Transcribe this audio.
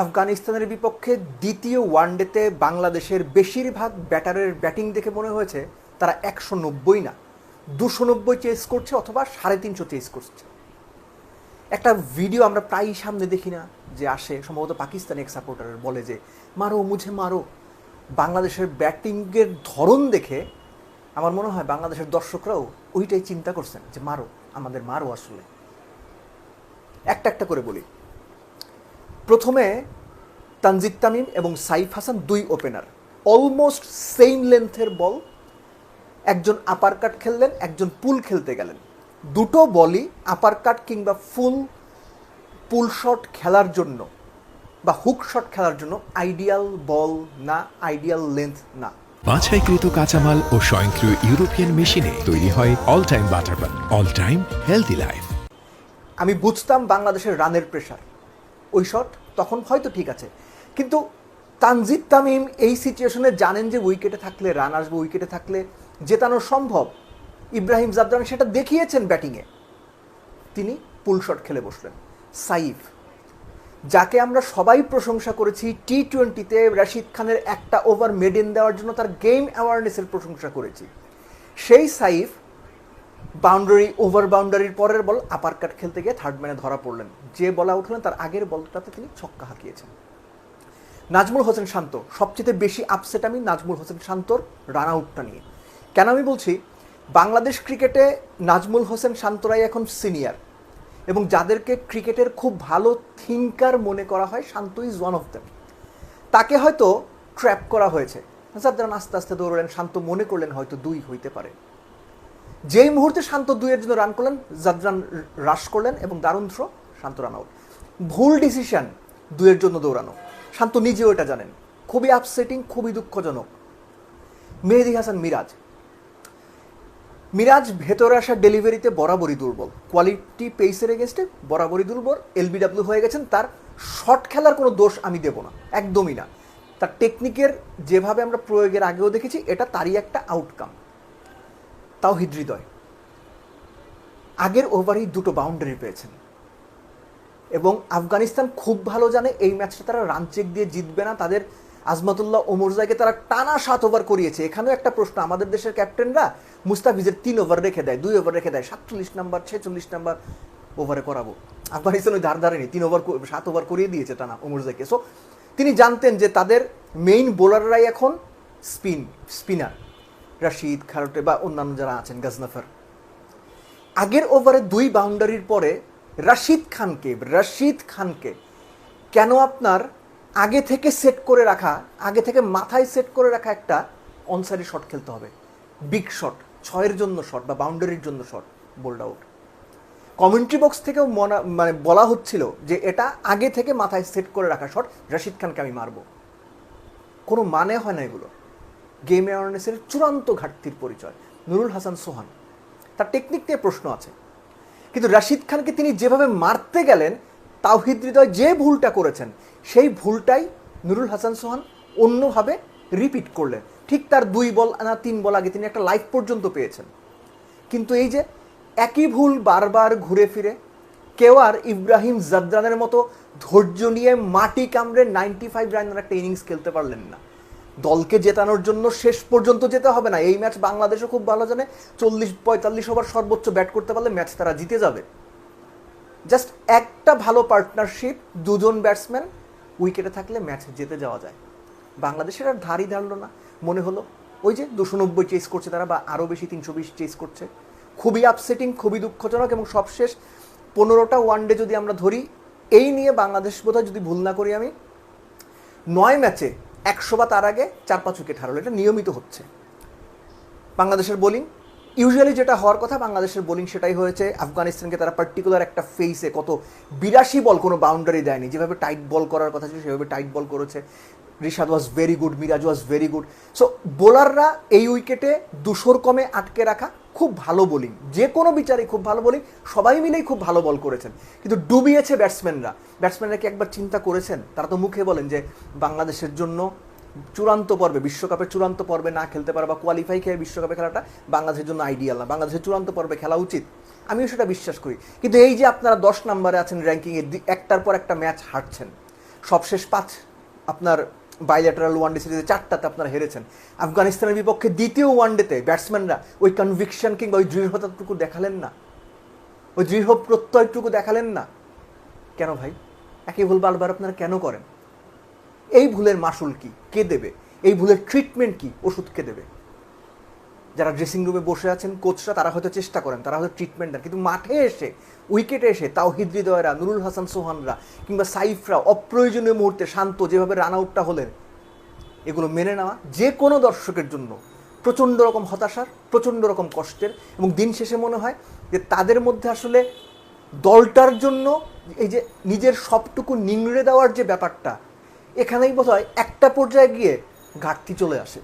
আফগানিস্তানের বিপক্ষে দ্বিতীয় ওয়ানডেতে বাংলাদেশের বেশিরভাগ ব্যাটারের ব্যাটিং দেখে মনে হয়েছে তারা 190 না 290 চেস করছে অথবা 350 চেস করছে। একটা ভিডিও আমরা প্রায়ই সামনে দেখি না যে আসে, সম্ভবত পাকিস্তানি এক সাপোর্টারের, বলে যে মারো মুঝে মারো। বাংলাদেশের ব্যাটিংয়ের ধরন দেখে আমার মনে হয় বাংলাদেশের দর্শকরাও ওইটাই চিন্তা করছেন যে মারো, আমাদের মারো। আসলে একটা একটা করে বলি। প্রথমে তানজিদ তামিম এবং সাইফ হাসান, দুই ওপেনার, অলমোস্ট সেম লেন্থের বল। একজন আপার কাট খেললেন, একজন পুল খেলতে গেলেন। দুটো বলই আপার কাট কিংবা পুল শট খেলার জন্য বা হুক শট খেলার জন্য আইডিয়াল বল না, আইডিয়াল লেন্থ না। বাছাইকৃত কাঁচামাল ও স্বয়ংক্রিয় ইউরোপিয়ান মেশিনে তৈরি হয় all time butter bun, all time healthy life. আমি বুঝতাম বাংলাদেশের রানের প্রেশার, ওই শট তখন হয়তো ঠিক আছে, কিন্তু তানজিদ তামিম এই সিচুয়েশনে জানেন যে উইকেটে থাকলে রান আসবে, উইকেটে থাকলে জেতানো সম্ভব। ইব্রাহিম জাদরান সেটা দেখিয়েছেন ব্যাটিংয়ে, তিনি পুল শট খেলে বসলেন। সাইফ, যাকে আমরা সবাই প্রশংসা করেছি টি-20তে রাশিদ খানের একটা ওভার মেডেন দেওয়ার জন্য তার গেম অ্যাওয়ারনেসের প্রশংসা করেছি, সেই সাইফ বাউন্ডারি, ওভার বাউন্ডারির পরের বল আপার কাট খেলতে গিয়ে থার্ড ম্যানে ধরা পড়লেন। যে বল আউট হলেন তার আগের বলটাতে তিনি ছক্কা হাঁকিয়েছেন। নাজমুল হোসেন শান্ত, সবচেয়ে বেশি আপসেট আমি নাজমুল হোসেন শান্তর রান আউটটা নিয়ে। কেন আমি বলছি, বাংলাদেশ ক্রিকেটে নাজমুল হোসেন শান্তরাই এখন সিনিয়র, এবং যাদেরকে ক্রিকেটের খুব ভালো থিঙ্কার মনে করা হয়, শান্ত ইজ ওয়ান অফ দেম। তাকে হয়তো ট্র্যাপ করা হয়েছে, জাদরান আস্তে আস্তে দৌড়লেন, শান্ত মনে করলেন হয়তো 2 হইতে পারে। যেই মুহূর্তে শান্ত 2-এর জন্য রান করলেন, জাদরান রাশ করলেন এবং দারুণ থ্রো, শান্ত রান আউট। ভুল ডিসিশন 2-এর জন্য দৌড়ানো, শান্ত নিজেও এটা জানেন। খুবই আপসেটিং, খুবই দুঃখজনক। মেহেদী হাসান মিরাজ ভেতরে আসা ডেলিভারিতে বরাবরই দুর্বল, কোয়ালিটি পেসের এগেনস্টে বরাবরই দুর্বল, এলবিডব্লিউ হয়ে গেছেন। তার শট খেলার কোনো দোষ আমি দেব না, একদমই না। তার টেকনিকের যেভাবে আমরা প্রয়োগের আগেও দেখেছি, এটা তারই একটা আউটকাম। তাওহিদ হৃদয় আগের ওভারেই 2টো বাউন্ডারি পেয়েছেন, এবং আফগানিস্তান খুব ভালো জানে এই ম্যাচটা তারা রান চেক দিয়ে জিতবে না। তাদের আজমাতুল্লাহ ওমরজাইকে তারা টানা 7 ওভার করিয়েছে। এখানেও একটা প্রশ্ন, আমাদের দেশের ক্যাপ্টেনরা মুস্তাফিজের 3 ওভার রেখে দেয়, 2 ওভার রেখে দেয়, 47 নাম্বার 46 নাম্বার ওভারে করাবো। আফগানিস্তান ওই ধারেনি, 7 ওভার করিয়ে দিয়েছে টানা ওমরজাইকে। সো তিনি জানতেন যে তাদের মেইন বোলাররাই এখন স্পিনার, রাশিদ খারোটে বা অন্যান্য যারা আছেন, গাজনাফার। আগের ওভারে 2 বাউন্ডারির পরে রাশিদ খানকে কেন আপনার আগে থেকে মাথায় সেট করে রাখা একটা অনসাইডে শট খেলতে হবে, বিগ শট, 6-এর জন্য শট বা বাউন্ডারির জন্য shot, bold out. Commentary box থেকেও বলা হচ্ছিল যে এটা আগে থেকে মাথায় সেট করে রাখা শট, রাশিদ খানকে আমি মারবো। কোনো মানে হয় না এগুলো। গেম অ্যাওয়ারনেসের চূড়ান্ত ঘাটতির পরিচয়। নুরুল হাসান সোহান, তার টেকনিক নিয়ে প্রশ্ন আছে, কিন্তু রাশিদ খানকে তিনি যেভাবে মারতে গেলেন, তাওহিদ হৃদয় যে ভুলটা করেছেন, সেই ভুলটাই নুরুল হাসান সোহান অন্যভাবে রিপিট করলেন। ঠিক তার 2 বল না 3 বল আগে তিনি একটা লাইফ পর্যন্ত পেয়েছেন, কিন্তু এই যে একই ভুল বারবার ঘুরে ফিরে, কেউ আর ইব্রাহিম জাদরানের মতো ধৈর্য নিয়ে মাটি কামড়ে 95 রানের একটা ইনিংস খেলতে পারলেন না। দলকে জেতানোর জন্য শেষ পর্যন্ত যেতে হবে না। এই ম্যাচ বাংলাদেশও খুব ভালো জানে, 40-45 ওভার সর্বোচ্চ ব্যাট করতে পারলে ম্যাচ তারা জিতে যাবে। জাস্ট একটা ভালো পার্টনারশিপ, 2 জন ব্যাটসম্যান উইকেটে থাকলে ম্যাচ জিতে যাওয়া যায়। বাংলাদেশের আর ধারই ধারলো না, মনে হলো ওই যে 290 চেস করছে তারা, বা আরও বেশি 320 চেস করছে। খুবই আপসেটিং, খুবই দুঃখজনক। এবং সবশেষ 15টা ওয়ানডে যদি আমরা ধরি, এই নিয়ে বাংলাদেশ বোধহয়, যদি ভুল না করি আমি, 9 ম্যাচে 100 বা তার আগে 4-5 উইকেট হারালো। এটা নিয়মিত হচ্ছে। বাংলাদেশের বোলিং ইউজুয়ালি যেটা হওয়ার কথা, বাংলাদেশের বোলিং সেটাই হয়েছে। আফগানিস্তানকে তারা পার্টিকুলার একটা ফেসে কত 82 বল কোনো বাউন্ডারি দেয়নি, যেভাবে টাইট বল করার কথা ছিল সেভাবে টাইট বল করেছে। Rishad was very good, Miraz was very good. So বোলাররা এই উইকেটে 200-র কমে আটকে রাখা, খুব ভালো বোলিং, যে কোনো বিচারেই খুব ভালো বোলিং, সবাই মিলেই খুব ভালো বল করেছেন। কিন্তু ডুবিয়েছে ব্যাটসম্যানরা কি একবার চিন্তা করেছেন? তারা তো মুখে বলেন যে বাংলাদেশের জন্য চূড়ান্ত পর্বে, বিশ্বকাপের চূড়ান্ত পর্বে না খেলতে পারা বা কোয়ালিফাই খেয়ে বিশ্বকাপে খেলাটা বাংলাদেশের জন্য আইডিয়াল না, বাংলাদেশের চূড়ান্ত পর্বে খেলা উচিত, আমিও সেটা বিশ্বাস করি। কিন্তু এই যে আপনারা 10 নম্বরে আছেন র্যাঙ্কিংয়ে, একটার পর একটা ম্যাচ হারছেন, সবশেষ 5 আপনার বাইল্যাটারাল ওয়ানডে সিরিজে 4টাতে আপনারা হেরেছেন। আফগানিস্তানের বিপক্ষে দ্বিতীয় ওয়ানডেতে ব্যাটসম্যানরা ওই কনভিকশন কিংবা ওই দৃঢ়তাটুকু দেখালেন না, ওই দৃঢ় প্রত্যয়টুকু দেখালেন না। কেন ভাই? একই ভুল বারবার আপনারা কেন করেন? এই ভুলের মাসুল কি? কে দেবে? এই ভুলের ট্রিটমেন্ট কি? ওষুধ কে দেবে? যারা ড্রেসিং রুমে বসে আছেন কোচরা, তারা হয়তো চেষ্টা করেন, তারা হয়তো ট্রিটমেন্ট দেন, কিন্তু মাঠে এসে উইকেটে এসে তাওহিদ হৃদয়রা, নুরুল হাসান সোহানরা কিংবা সাইফরা অপ্রয়োজনীয় মুহূর্তে শান্ত যেভাবে রান আউটটা হলেন, এগুলো মেনে নেওয়া যে কোনো দর্শকের জন্য প্রচণ্ড রকম হতাশার, প্রচণ্ড রকম কষ্টের, এবং দিন শেষে মনে হয় যে তাদের মধ্যে আসলে দলটার জন্য এই যে নিজের সবটুকু নিংড়ে দেওয়ার যে ব্যাপারটা, এখানেই বোধহয় একটা পর্যায়ে গিয়ে ঘাটতি চলে আসে।